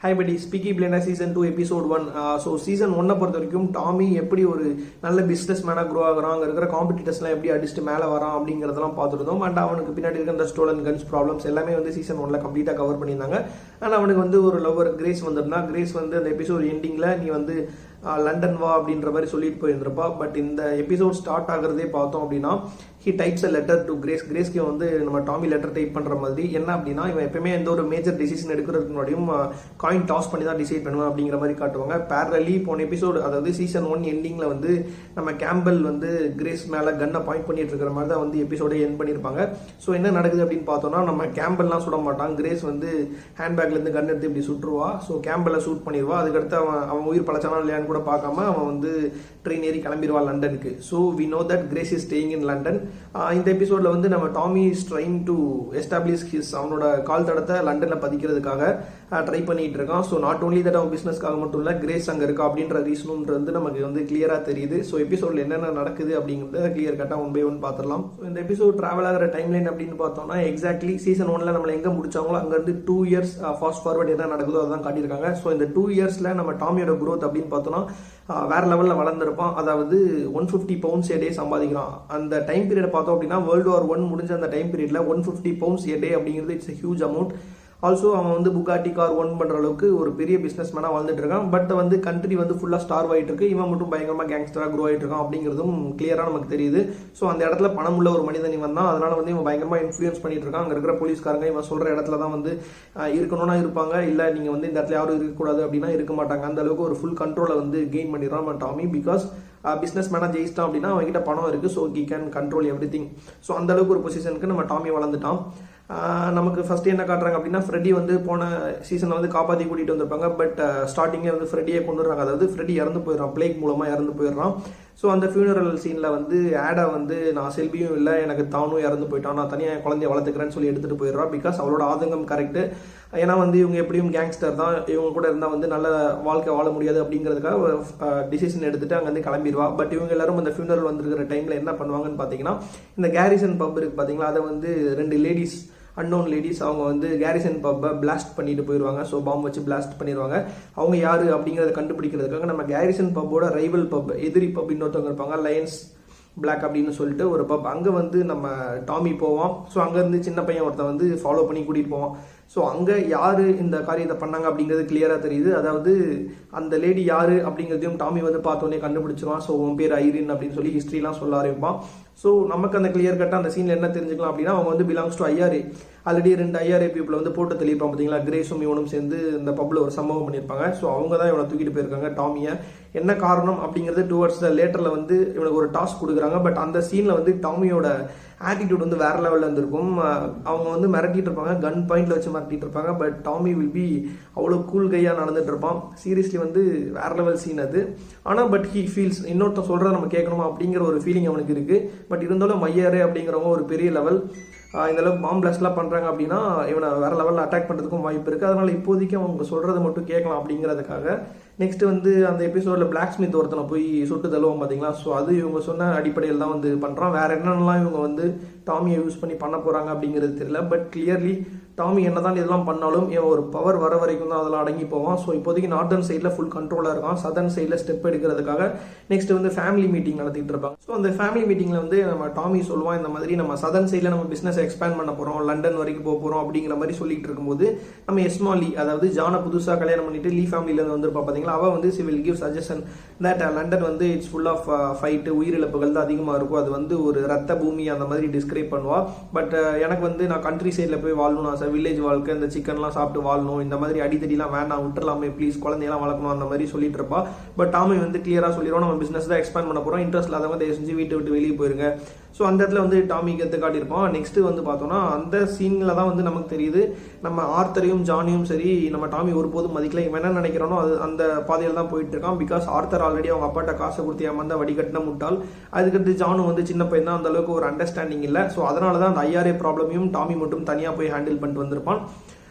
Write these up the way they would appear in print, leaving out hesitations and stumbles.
High படி Peaky பிளேண்டா season 2 episode 1. So season 1 பொறுத்த வரைக்கும் டாமி எப்படி ஒரு நல்ல பிஸ்னஸ் மேனாக க்ரோ ஆகிறான், அங்கே இருக்கிற காம்படிட்டர்ஸ்லாம் எப்படி அடிச்சுட்டு மேலே வரான் அப்படிங்கிறதெல்லாம் பார்த்துருந்தோம். அண்ட் அவனுக்கு பின்னாடி இருக்க அந்த ஸ்டோலன் கன்ஸ் ப்ராப்ளம்ஸ் எல்லாமே வந்து சீசன் 1 கம்ப்ளீட்டாக கவர் பண்ணியிருந்தாங்க. அண்ட் அவனுக்கு வந்து ஒரு லவ்வர் கிரேஸ் வந்திருந்தா, கிரேஸ் வந்து அந்த எபிசோட் எண்டிங்கில் நீ வந்து லண்டன் வா அப்படின்ற மாதிரி சொல்லிட்டு போயிருந்திருப்பா. பட் இந்த எபிசோட் ஸ்டார்ட் ஆகிறதே பார்த்தோம் அப்படின்னா he types a letter to Grace. கிரேஸ்க்கு வந்து நம்ம டாமி லெட்டர் டைப் பண்ணுற மாதிரி. என்ன அப்படின்னா, இவன் எப்பவுமே எந்த ஒரு மேஜர் டிசிஷன் எடுக்கிறதுக்கு முன்னாடியும் காயின் டாஸ் பண்ணி தான் டிசைட் பண்ணுவேன் அப்படிங்கிற மாதிரி காட்டுவாங்க. பேரலி போன எபிசோடு, அதாவது சீசன் 1 எண்டிங்கில் வந்து நம்ம கேம்பல் வந்து கிரேஸ் மேலே கன்னை பாயிண்ட் பண்ணிட்டு இருக்கிற மாதிரி தான் வந்து எபிசோடே எண்ட் பண்ணியிருப்பாங்க. ஸோ என்ன நடக்குது அப்படின்னு பார்த்தோம்னா, நம்ம கேம்பல்லாம் சுட மாட்டான். கிரேஸ் வந்து ஹேண்ட்பேக்லேருந்து கன் எடுத்து இப்படி சுட்டுருவா. So கேம்பலை shoot பண்ணிடுவா. அதுக்கடுத்து அவன் உயிர் பழச்சானா இல்லையான்னு கூட பார்க்காம அவன் வந்து ட்ரெயின் ஏறி கிளம்பிடுவா லண்டனுக்கு. So we know that Grace is staying in London. இந்த எபிசோட்ல வந்து நம்ம Tommy is trying to establish his அவனோட கால் தடத்தை லண்டனில் பதிக்கிறதுக்காக ட்ரை பண்ணிட்டு இருக்கான். ஸோ நாட் ஓன்லி தட் அவன் பிஸ்னஸ்க்காக மட்டும் இல்லை, கிரேஸ் அங்கே இருக்கா அப்படின்ற ரீசனும் வந்து நமக்கு வந்து கிளியராக தெரியுது. ஸோ எபிசோட்ல என்னென்ன நடக்குது அப்படிங்கிறத கிளியர் கட்டாக 1 by 1 பார்த்துடலாம். ஸோ இந்த எபிசோட் ட்ராவல் ஆகிற டைம் லைன் அப்படின்னு பார்த்தோம்னா, எக்ஸாக்ட்லி சீசன் 1 நம்மளை எங்கே முடிச்சாங்களோ அங்கேருந்து 2 years ஃபாஸ்ட் ஃபார்வர்ட் என்ன நடக்குதோ அதான் காட்டியிருக்காங்க. ஸோ இந்த 2 yearsல நம்ம டாமியோட growth அப்படின்னு பார்த்தோம்னா வேற லெவலில் வளர்ந்துருப்பான். அதாவது 150 pounds a day சம்பாதிக்கிறான். அந்த டைம் பீரியட் பார்த்தோம் அப்படின்னா World War I முடிஞ்ச அந்த டைம் பீரியட்ல 150 pounds a day அப்படிங்கிறது it's a huge amount. Also அவன் வந்து புகாட்டி கார் ஒன் பண்ணுற அளவுக்கு ஒரு பெரிய பிஸ்னஸ் மேனாக வாழ்ந்துட்டு இருக்கான். பட் வந்து கண்ட்ரி வந்து ஃபுல்லாக ஸ்டார்வ் ஆகிட்டு இருக்கு. இவன் மட்டும் பயங்கரமாக கேங்ஸ்டராக க்ரோ ஆகிட்டு இருக்கான் அப்படிங்கிறதும் கிளியராக நமக்கு தெரியுது. ஸோ அந்த இடத்துல பணம் உள்ள ஒரு மனிதன் இவன் தான். அதனால வந்து இவன் பயங்கரமாக இன்ஃப்ளூயன்ஸ் பண்ணிட்டு இருக்கான். அங்கே இருக்கிற போலீஸ்காரங்க இவன் சொல்கிற இடத்துல தான் வந்து இருக்கணும்னா இருப்பாங்க, இல்லை நீங்கள் வந்து இந்த இடத்துல யாரும் இருக்கக்கூடாது அப்படின்னா இருக்க மாட்டாங்க. அந்த அளவுக்கு ஒரு ஃபுல் கண்ட்ரோலை வந்து கெயின் பண்ணிடுறான் டாமி. பிகாஸ் பிஸ்னஸ் மேனாக ஜெயிச்சிட்டான் அப்படின்னா அவங்ககிட்ட பணம் இருக்குது. So he can control every thing. So அந்த அளவுக்கு ஒரு பொசிஷனுக்கு நம்ம டாமி வளர்ந்துட்டான். நமக்கு ஃபர்ஸ்ட் என்ன காட்டுறாங்க அப்படின்னா, ஃப்ரெடி வந்து போன சீசனில் வந்து காப்பாற்றி கூட்டிகிட்டு வந்திருப்பாங்க. பட் ஸ்டார்டிங்கே வந்து ஃப்ரெடியை கொண்டு வர்றாங்க. அதாவது ஃப்ரெடி இறந்து போயிடுறான், பிளேக் மூலமாக இறந்து போயிடுறான். ஸோ அந்த ஃபியூனரல் சீனில் வந்து ஆடா வந்து நான் செல்வியும் இல்லை, எனக்கு தானும் இறந்து போயிட்டான், நான் தனியாக குழந்தைய வளர்த்துக்கிறேன்னு சொல்லி எடுத்துகிட்டு போயிடுறான். பிகாஸ் அவளோட ஆதங்கம் கரெக்டு. ஏன்னா வந்து இவங்க எப்படியும் கேங்ஸ்டர் தான், இவங்க கூட இருந்தால் வந்து நல்ல வாழ்க்கை வாழ முடியாது அப்படிங்கிறதுக்காக டிசிஷன் எடுத்துட்டு அங்கேருந்து கிளம்பிடுவா. பட் இவங்க எல்லாரும் அந்த ஃபியூனரல் வந்துருக்கிற டைமில் என்ன பண்ணுவாங்கன்னு பார்த்தீங்கன்னா, இந்த கேரிசன் பப் இருக்குது பார்த்தீங்களா, அதை வந்து 2 லேடிஸ், அன்னோன் லேடிஸ், அவங்க வந்து கேரிசன் பப்பை பிளாஸ்ட் பண்ணிட்டு போயிடுவாங்க. ஸோ பாம்பு வச்சு பிளாஸ்ட் பண்ணிடுவாங்க. அவங்க யாரு அப்படிங்கிறத கண்டுபிடிக்கிறதுக்காக நம்ம கேரிசன் பப்போட ரைவல் பப், எதிரி பப் இன்னொருத்தவங்க இருப்பாங்க, லயன்ஸ் பிளாக் அப்படின்னு சொல்லிட்டு ஒரு பப். அங்கே வந்து நம்ம டாமி போவான். ஸோ அங்கேருந்து சின்ன பையன் ஒருத்தன் வந்து ஃபாலோ பண்ணி கூட்டிகிட்டு போவான். ஸோ அங்கே யார் இந்த காரியத்தை பண்ணாங்க அப்படிங்கிறது கிளியராக தெரியுது. அதாவது அந்த லேடி யார் அப்படிங்கிறதையும் டாமி வந்து பார்த்தோன்னே கண்டுபிடிச்சிருவான். ஸோ உன் பேர் ஐரின் அப்படின்னு சொல்லி ஹிஸ்ட்ரிலாம் சொல்ல ஆரம்பிப்பான். ஸோ நமக்கு அந்த கிளியர் கட்டாக அந்த சீனில் என்ன தெரிஞ்சுக்கலாம் அப்படின்னா, அவங்க வந்து belongs to IRA. Already 2 IRA பீப்புளை வந்து போட்டு தெளிப்பான் பார்த்தீங்களா, கிரேஸும் இவனும் சேர்ந்து இந்த பப்பில் ஒரு சம்பவம் பண்ணியிருப்பாங்க. ஸோ அவங்க தான் இவனை தூக்கிட்டு போயிருக்காங்க டாமியை. என்ன காரணம் அப்படிங்கிறது டுவர்ட்ஸ் த லேட்டரில் வந்து இவனுக்கு ஒரு டாஸ்க் கொடுக்குறாங்க. பட் அந்த சீனில் வந்து டாமியோட ஆட்டிடியூட் வந்து வேற லெவலில் இருந்திருக்கும். அவங்க வந்து மிரட்டிட்டு இருப்பாங்க, கன் பாயிண்ட்ல வச்சு மிரட்டிட்டு இருப்பாங்க. பட் டாமி வில் பி அவ்வளோ கூல் கையாக நடந்துட்டு இருப்பான். சீரியஸ்லி வந்து வேற லெவல் சீன் அது. ஆனால் பட் ஹி ஃபீல்ஸ் இன்னொருத்தன் சொல்கிறத நம்ம கேட்கணுமா அப்படிங்கிற ஒரு ஃபீலிங் அவனுக்கு இருக்குது. பட் இருந்தாலும் மையாரே அப்படிங்கிறவங்க ஒரு பெரிய லெவல். இந்த அளவுக்கு பாம்பு பிளாஸ்ட்லாம் பண்ணுறாங்க அப்படின்னா இவனை வேற லெவலில் அட்டாக் பண்ணுறதுக்கும் வாய்ப்பு இருக்குது. அதனால் இப்போதைக்கு அவங்க சொல்கிறத மட்டும் கேட்கலாம் அப்படிங்கிறதுக்காக நெக்ஸ்ட் வந்து அந்த எபிசோடில் பிளாக் ஸ்மித் ஒருத்தனை போய் சுட்டு தள்ளுவோம் பார்த்தீங்களா. ஸோ அது இவங்க சொன்ன அடிப்படையில் தான் வந்து பண்ணுறான். வேற என்னென்னலாம் இவங்க வந்து டாமியை யூஸ் பண்ணி பண்ண போகிறாங்க அப்படிங்கிறது தெரியல. பட் கிளியர்லி டாமி என்ன தான் இதெல்லாம் பண்ணாலும் இவன் ஒரு பவர் வர வரைக்கும் தான் அதெல்லாம் அடங்கி போவான். ஸோ இப்போதைக்கு நார்தர்ன் சைடில் ஃபுல் கண்ட்ரோலாக இருக்கான். சதர்ன் சைடில் ஸ்டெப் எடுக்கிறதுக்காக நெக்ஸ்ட் வந்து ஃபேமிலி மீட்டிங் நடத்திட்டு இருப்பாங்க. ஸோ அந்த ஃபேமிலி மீட்டிங்கில் வந்து நம்ம டாமி சொல்லுவான், இந்த மாதிரி நம்ம சதர்ன் சைடில் நம்ம பிஸ்னஸ் எக்ஸ்பேண்ட் பண்ண போகிறோம், லண்டன் வரைக்கும் போக போகிறோம் அப்படிங்கிற மாதிரி சொல்லிட்டு இருக்கும்போது நம்ம எஸ்மாலி, அதாவது ஜானை புதுசாக கல்யாணம் பண்ணிட்டு லீ ஃபேமிலியிலேருந்து வந்துருப்பா பார்த்தீங்களா, அவள் வந்து C will give suggestion that London வந்து இட்ஸ் ஃபுல் ஆஃப் ஃபைட்டு, உயிரிழப்புகள் தான் அதிகமாக இருக்கும், அது வந்து ஒரு ரத்த பூமி அந்த மாதிரி டிஸ்கிரைப் பண்ணுவா. பட் எனக்கு வந்து நான் கண்ட்ரி சைடில் போய் வாழணும் ஆசை, வில்லேஜ் வாழ்க்கை, இந்த சிக்கன்லாம் சாப்பிட்டு வாழணும், இந்த மாதிரி அடித்தடிலாம் வேணாம், விட்டுலாமே ப்ளீஸ், குழந்தையெல்லாம் வளர்க்கணும் அந்த மாதிரி சொல்லிட்டு இருப்பா. பட் டாமி வந்து கிளியராக சொல்லிடுவோம், நம்ம பிஸ்னஸ் தான் எக்ஸ்பேண்ட் பண்ண போகிறோம், இன்ட்ரெஸ்ட் இல்லாதவங்க தயவு செஞ்சு வீட்டை விட்டு வெளியே போயிருங்க. ஸோ அந்த இடத்துல வந்து டாமிக்கு எடுத்து காட்டியிருப்போம். நெக்ஸ்ட் வந்து பார்த்தோம்னா அந்த சீனில் தான் வந்து நமக்கு தெரியுது நம்ம ஆர்த்தரையும் ஜானியும் சரி நம்ம டாமி ஒருபோதும் மதிக்கல. இவன் என்ன நினைக்கிறானோ அது அந்த பாதையில் தான் போயிட்டு இருக்கான். பிகாஸ் ஆர்த்தர் ஆல்ரெடி அவங்க அப்பாட்ட காசை கொடுத்து ஏமாந்த வடிகட்டின முட்டாள். அதுக்கடுத்து ஜானு வந்து சின்ன பையன் தான், அந்த அளவுக்கு ஒரு அண்டர்ஸ்டாண்டிங் இல்லை. ஸோ அதனால தான் அந்த ஐஆர்ஏ ப்ராப்ளமையும் டாமி மட்டும் தனியாக போய் ஹேண்டில் பண்ணிட்டு வந்திருப்பான்.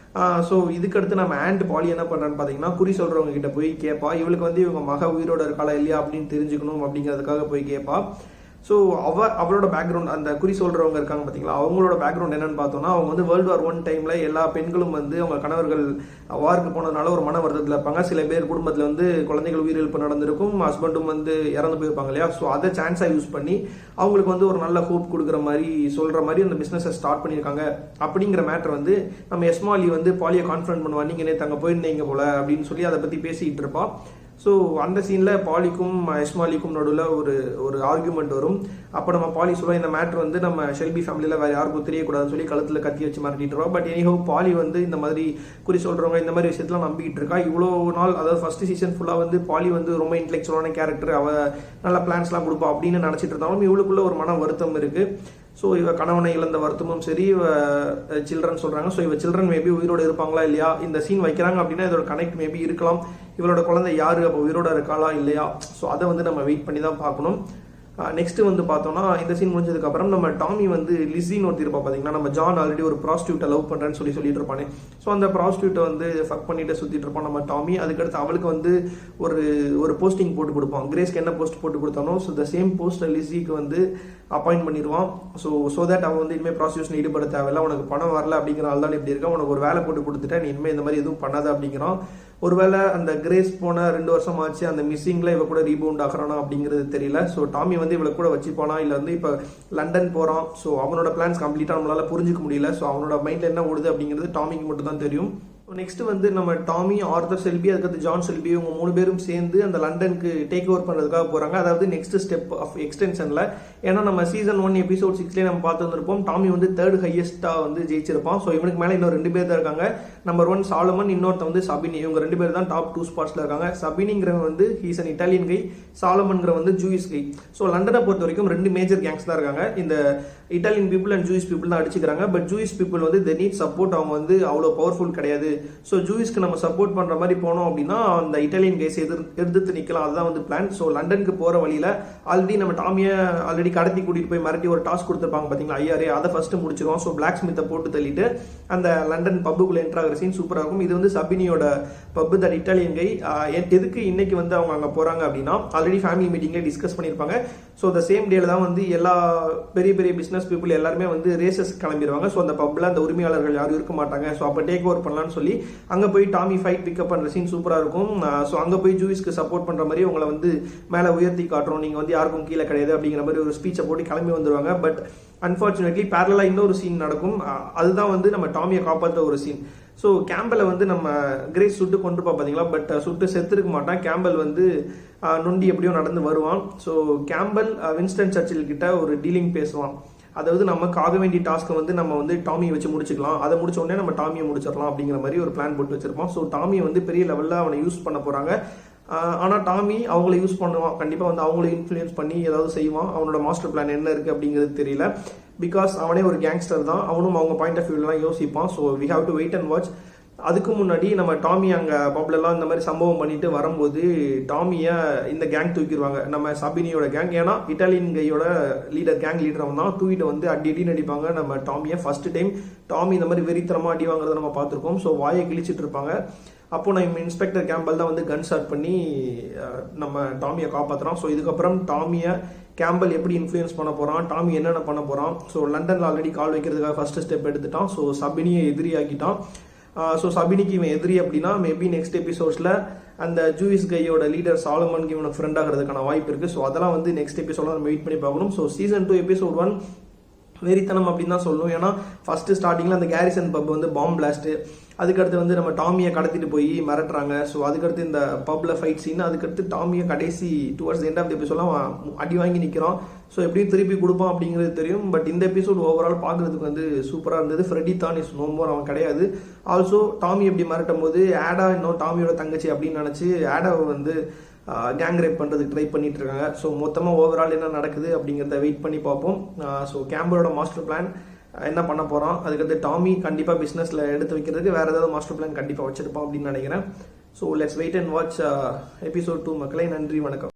ஸோ இதுக்கடுத்து நம்ம ஆண்ட் பாலி என்ன பண்ணுறான்னு பார்த்தீங்கன்னா, குறி சொல்கிறவங்க கிட்ட போய் கேட்பா. இவளுக்கு வந்து இவங்க மக உயிரோட இருக்காளா இல்லையா அப்படின்னு தெரிஞ்சுக்கணும் அப்படிங்கிறதுக்காக போய் கேட்பா. ஸோ அவளோட பேக்ரவுண்ட், அந்த குறி சொல்றவங்க இருக்காங்க பார்த்தீங்களா, அவங்களோட பேக்ரவுண்ட் என்னன்னு பார்த்தோம்னா, அவங்க வந்து World War I டைம்ல எல்லா பெண்களும் வந்து அவங்க கணவர்கள் வாருக்கு போனதுனால ஒரு மன வருத்தத்தில் இருப்பாங்க. சில பேர் குடும்பத்தில் வந்து குழந்தைகள் உயிரிழப்பு நடந்திருக்கும், ஹஸ்பண்டும் வந்து இறந்து போயிருப்பாங்க இல்லையா. ஸோ அதை சான்ஸாக யூஸ் பண்ணி அவங்களுக்கு வந்து ஒரு நல்ல ஹோப் கொடுக்குற மாதிரி சொல்ற மாதிரி அந்த பிசினஸை ஸ்டார்ட் பண்ணியிருக்காங்க அப்படிங்கிற மேட்டர் வந்து நம்ம எஸ்மாலி வந்து பாலியை கான்ஃபரன்ட் பண்ணுவா, நீங்க நேற்று அங்கே போயிருந்தீங்க போல அப்படின்னு சொல்லி அதை பத்தி பேசிட்டு இருப்பா. ஸோ அந்த சீனில் பாலிக்கும் எஸ்மாலிக்கும் நடுவில் ஒரு ஆர்குமெண்ட் வரும். அப்போ நம்ம பாலி சொல்லுவோம், இந்த மேட்ரு வந்து நம்ம ஷெல்பி ஃபேமிலியில் வேறு யாருக்கும் தெரியக்கூடாதுன்னு சொல்லி கழுத்தில் கத்தி வச்சு மிரட்டிட்டு இருக்கோம். பட் எனிஹோ பாலி வந்து இந்த மாதிரி குறி சொல்கிறவங்க இந்த மாதிரி விஷயத்தெலாம் நம்பிக்கிட்டு இருக்கா. இவ்வளோ நாள், அதாவது ஃபர்ஸ்ட் சீசன் ஃபுல்லாக வந்து பாலி வந்து ரொம்ப இன்டெலெக்சுவலான கேரக்டர், அவள் நல்ல பிளான்ஸ்லாம் கொடுப்பா அப்படின்னு நினச்சிட்டு இருந்தாலும் இவளுக்குள்ள ஒரு மன வருத்தம் இருக்குது. ஸோ இவ கணவனை இழந்த வருத்தமும் சரி, இவ சில்ட்ரன் சொல்கிறாங்க. ஸோ இவ சில்ட்ரன் மேபி உயிரோடு இருப்பாங்களா இல்லையா, இந்த சீன் வைக்கிறாங்க அப்படின்னா இதோட கனெக்ட் மேபி இருக்கலாம். இவளோட குழந்தை யாரு, அப்போ உயிரோட இருக்காளா இல்லையா, ஸோ அதை வந்து நம்ம வெயிட் பண்ணி தான் பார்க்கணும். நெக்ஸ்ட் வந்து பார்த்தோம்னா, இந்த சீன் முடிஞ்சதுக்கு அப்புறம் நம்ம டாமி வந்து லிஸின்னு ஒருத்தி இருப்பா பார்த்தீங்கன்னா, நம்ம ஜான் ஆல்ரெடி ஒரு ப்ராஸ்டியூட்டை லவ் பண்ணுறேன்னு சொல்லிட்டு இருப்பானே. ஸோ அந்த ப்ராஸ்டியூட்டை வந்து ஃபக் பண்ணிட்டு சுற்றிட்டு இருப்பான் நம்ம டாமி. அதுக்கடுத்து அவளுக்கு வந்து ஒரு போஸ்டிங் போட்டு கொடுப்பான். கிரேஸ்க்கு என்ன போஸ்ட் போட்டு கொடுத்தானோ ஸோ த சேம் போஸ்ட்டை லிஸிக்கு வந்து அப்பாயிண்ட் பண்ணிடுவான். ஸோ தட் அவன் வந்து இனிமேல் ப்ராஸ்டியூஷன் ஈடுபட தேவையில்ல, உனக்கு பணம் வரல அப்படிங்கிறனால தான் இப்படி இருக்கா, உனக்கு ஒரு வேலை போட்டு கொடுத்துட்டேன், நீ இனிமேல் இந்த மாதிரி எதுவும் பண்ணாத அப்படிங்கிறான். ஒருவேளை அந்த கிரேஸ் போன 2 வருஷம் ஆச்சு, அந்த மிஸ்ஸிங்ல இவ கூட ரீபவுண்ட் ஆகிறானா அப்படிங்கிறது தெரியல. ஸோ டாமி வந்து இவளை கூட வச்சுப்பானா இல்லை வந்து இப்போ லண்டன் போகிறான். ஸோ அவனோட பிளான்ஸ் கம்ப்ளீட்டாக நம்மளால புரிஞ்சிக்க முடியல. ஸோ அவனோட மைண்டில் என்ன ஓடுது அப்படிங்கிறது டாமிக்கு மட்டும் தான் தெரியும். நெக்ஸ்ட் வந்து நம்ம டாமி, ஆர்தர் ஷெல்பி, அதுக்கடுத்து ஜான் ஷெல்பி, இவங்க 3 பேரும் சேர்ந்து அந்த லண்டனுக்கு டேக் ஓவர் பண்ணுறதுக்காக போகிறாங்க. அதாவது நெக்ஸ்ட் ஸ்டெப் ஆஃப் எக்ஸ்டென்ஷனில். ஏன்னா நம்ம சீசன் 1 எபிசோட் 6 நம்ம பார்த்து வந்திருப்போம், டாமி வந்து 3rd ஹையஸ்ட்டாக வந்து ஜெயிச்சிருப்பான். ஸோ இவனுக்கு மேலே இன்னும் 2 பேர் தான் இருக்காங்க. நம்பர் 1 சாலமன், இன்னொருத்த வந்து சபினி. இவங்க 2 பேர் தான் டாப் 2 ஸ்பாட்ஸில் இருக்காங்க. சபினிங்கிறவங்க வந்து ஹீஸ் அன் இட்டாலியன் கை, சாலமன்கிற வந்து ஜூயிஸ் கை. ஸோ லண்டனை பொறுத்த வரைக்கும் 2 மேஜர் கேங்ஸ் தான் இருக்காங்க. இந்த Italian people and Jewish people தான் அடிச்சுக்கிறாங்க. பட் ஜூயிஸ் பீப்புள் வந்து தே நீட் சப்போர்ட், அவங்க வந்து அவ்வளோ பவர்ஃபுல் கிடையாது. ஸோ ஜூயிஸ்க்கு நம்ம சப்போர்ட் பண்ற மாதிரி போனோம் அப்படின்னா அந்த இட்டாலியன் கேஸ் எதிர்த்து நிக்கலாம், அதுதான் வந்து பிளான். ஸோ லண்டனுக்கு போற வழியில ஆல்ரெடி நம்ம டாமியை ஆல்ரெடி கடத்தி கூட்டிட்டு போய் மிரட்டி ஒரு டாஸ்க் கொடுத்துருப்பாங்க பாத்தீங்களா, ஐயாரே, அதை ஃபர்ஸ்ட் முடிச்சிருவோம். ஸோ பிளாக் ஸ்மித்தை போட்டு தள்ளிட்டு அந்த லண்டன் பப்புக்குள்ள என்ட்ரு ஆகிற சீன் சூப்பராக இருக்கும். இது வந்து சபினியோட பப்பு, தட் இட்டாலியன் கை. எதுக்கு இன்னைக்கு வந்து அவங்க அங்கே போறாங்க அப்படின்னா, ஆல்ரெடி ஃபேமிலி மீட்டிங்ல டிஸ்கஸ் பண்ணியிருப்பாங்க. ஸோ த சேம் டேல தான் வந்து எல்லா பெரிய பெரிய பிசினஸ் பீப்புள் எல்லாருமே வந்து ரேசஸ் கிளம்பிடுவாங்க. ஸோ அந்த பப்ல அந்த உரிமையாளர்கள் யாரும் இருக்க மாட்டாங்க. ஸோ அப்போ டேக் ஓவர் பண்ணலாம்னு சொல்லி அங்கே போய் டாமி ஃபைட் பிக்கப் பண்ற சீன் சூப்பராக இருக்கும். ஸோ அங்கே போய் ஜூயிஸ்க்கு சப்போர்ட் பண்ற மாதிரி உங்களை வந்து மேலே உயர்த்தி காட்டுறோம், நீங்க வந்து யாருக்கும் கீழே கிடையாது அப்படிங்கிற மாதிரி ஒரு ஸ்பீச்சை போட்டு கிளம்பி வந்துருவாங்க. பட் அன்பார்ச்சுனேட்லி பேரலா இன்னொரு சீன் நடக்கும். அதுதான் வந்து நம்ம டாமியை காப்பாற்ற ஒரு சீன். ஸோ கேம்பலை வந்து நம்ம கிரேஸ் சுட்டு கொண்டுப்பா பார்த்தீங்களா, பட் சுட்டு செத்துருக்க மாட்டான். கேம்பல் வந்து நொண்டி எப்படியோ நடந்து வருவான். ஸோ கேம்பல் வின்ஸ்டன் சர்ச்சில் கிட்ட ஒரு டீலிங் பேசுவான். அதாவது நமக்கு ஆக வேண்டிய டாஸ்க்கை வந்து நம்ம வந்து டாமியை வச்சு முடிச்சுக்கலாம், அதை முடிச்ச உடனே நம்ம டாமியை முடிச்சிடலாம் அப்படிங்கிற மாதிரி ஒரு பிளான் போட்டு வச்சிருப்பான். ஸோ டாமியை வந்து பெரிய லெவலில் அவனை யூஸ் பண்ண போறாங்க. ஆனால் டாமி அவங்கள யூஸ் பண்ணுவான், கண்டிப்பாக வந்து அவங்கள இன்ஃப்ளூயன்ஸ் பண்ணி ஏதாவது செய்வான். அவனோட மாஸ்டர் பிளான் என்ன இருக்குது அப்படிங்கிறது தெரியல. பிகாஸ் அவனே ஒரு கேங்ஸ்டர் தான், அவனும் அவங்க பாயிண்ட் ஆஃப் வியூலாம் யோசிப்பான். So we have to wait and watch. அதுக்கு முன்னாடி நம்ம டாமி அங்கே பப்லெல்லாம் இந்த மாதிரி சம்பவம் பண்ணிட்டு வரும்போது டாமியை இந்த கேங் தூக்கிடுவாங்க, நம்ம சபினியோட கேங். ஏன்னா இட்டாலியன் கையோட கேங் லீடர் அவன் தான். தூக்கிட்டு வந்து அடி நடிப்பாங்க நம்ம டாமியை. ஃபர்ஸ்ட் டைம் டாமி இந்த மாதிரி வெறித்தனமாக அடி வாங்குறத நம்ம பார்த்துருக்கோம். ஸோ வாயை கிழிச்சிட்டு இருப்பாங்க. அப்போ நம்ம இன்ஸ்பெக்டர் கேம்பல் தான் வந்து கன் ஷாட் பண்ணி நம்ம டாமியை காப்பாற்றுறோம். ஸோ இதுக்கப்புறம் டாமியை கேம்பல் எப்படி இன்ஃப்ளூயன்ஸ் பண்ண போகிறான், டாமி என்னென்ன பண்ண போகிறான். ஸோ லண்டனில் ஆல்ரெடி கால் வைக்கிறதுக்காக ஃபர்ஸ்ட் ஸ்டெப் எடுத்துட்டான். ஸோ சபினியை எதிரி ஆக்கிட்டான். ஸோ சபினிக்கு இவன் எதிரி அப்படின்னா மேபி நெக்ஸ்ட் எபிசோட்ஸில் அந்த ஜூயிஸ் கையோட லீடர் சாலமனுக்கு இவனுக்கு ஃப்ரெண்ட் ஆகிறதுக்கான வாய்ப்பு இருக்குது. ஸோ அதெல்லாம் வந்து நெக்ஸ்ட் எபிசோட நம்ம வெயிட் பண்ணி பார்க்கணும். ஸோ சீசன் 2 எபிசோட் 1 வெறித்தனம் அப்படின்னு தான் சொல்லணும். ஏன்னா ஃபர்ஸ்ட் ஸ்டார்டிங்கில் அந்த கேரிசன் பப் வந்து பாம் பிளாஸ்ட்டு, அதுக்கடுத்து வந்து நம்ம டாமியை கடத்திட்டு போய் மிரட்டுறாங்க. ஸோ அதுக்கடுத்து இந்த பப்ல ஃபைட் சீன், அதுக்கடுத்து டாமியை கடைசி டுவர்ட்ஸ் எண்ட் ஆஃப் த எபிசோட்லாம் அடி வாங்கி நிற்கிறான். ஸோ எப்படியும் திருப்பி கொடுப்பான் அப்படிங்கிறது தெரியும். பட் இந்த எபிசோட் ஓவரால் பார்க்கறதுக்கு வந்து சூப்பராக இருந்தது. ஃப்ரெடி தான் இஸ் நோ மோர், அவன் கிடையாது. ஆல்சோ டாமி எப்படி மிரட்டும் போது ஆடா இன்னும் டாமியோட தங்கச்சி அப்படின்னு நினச்சி ஆடாவை வந்து கேங் ரேப் பண்ணுறதுக்கு ட்ரை பண்ணிட்டு இருக்காங்க. ஸோ மொத்தமாக ஓவரால் என்ன நடக்குது அப்படிங்கிறத வெயிட் பண்ணி பார்ப்போம். ஸோ கேம்பலோட மாஸ்டர் பிளான் என்ன பண்ண போகிறான், அதுக்கடுத்து டாமி கண்டிப்பாக பிஸ்னஸில் எடுத்து வைக்கிறதுக்கு வேறு ஏதாவது மாஸ்டர் பிளான் கண்டிப்பாக வச்சிருப்பான் அப்படின்னு நினைக்கிறேன். So let's wait and watch episode 2 மக்களை. நன்றி, வணக்கம்.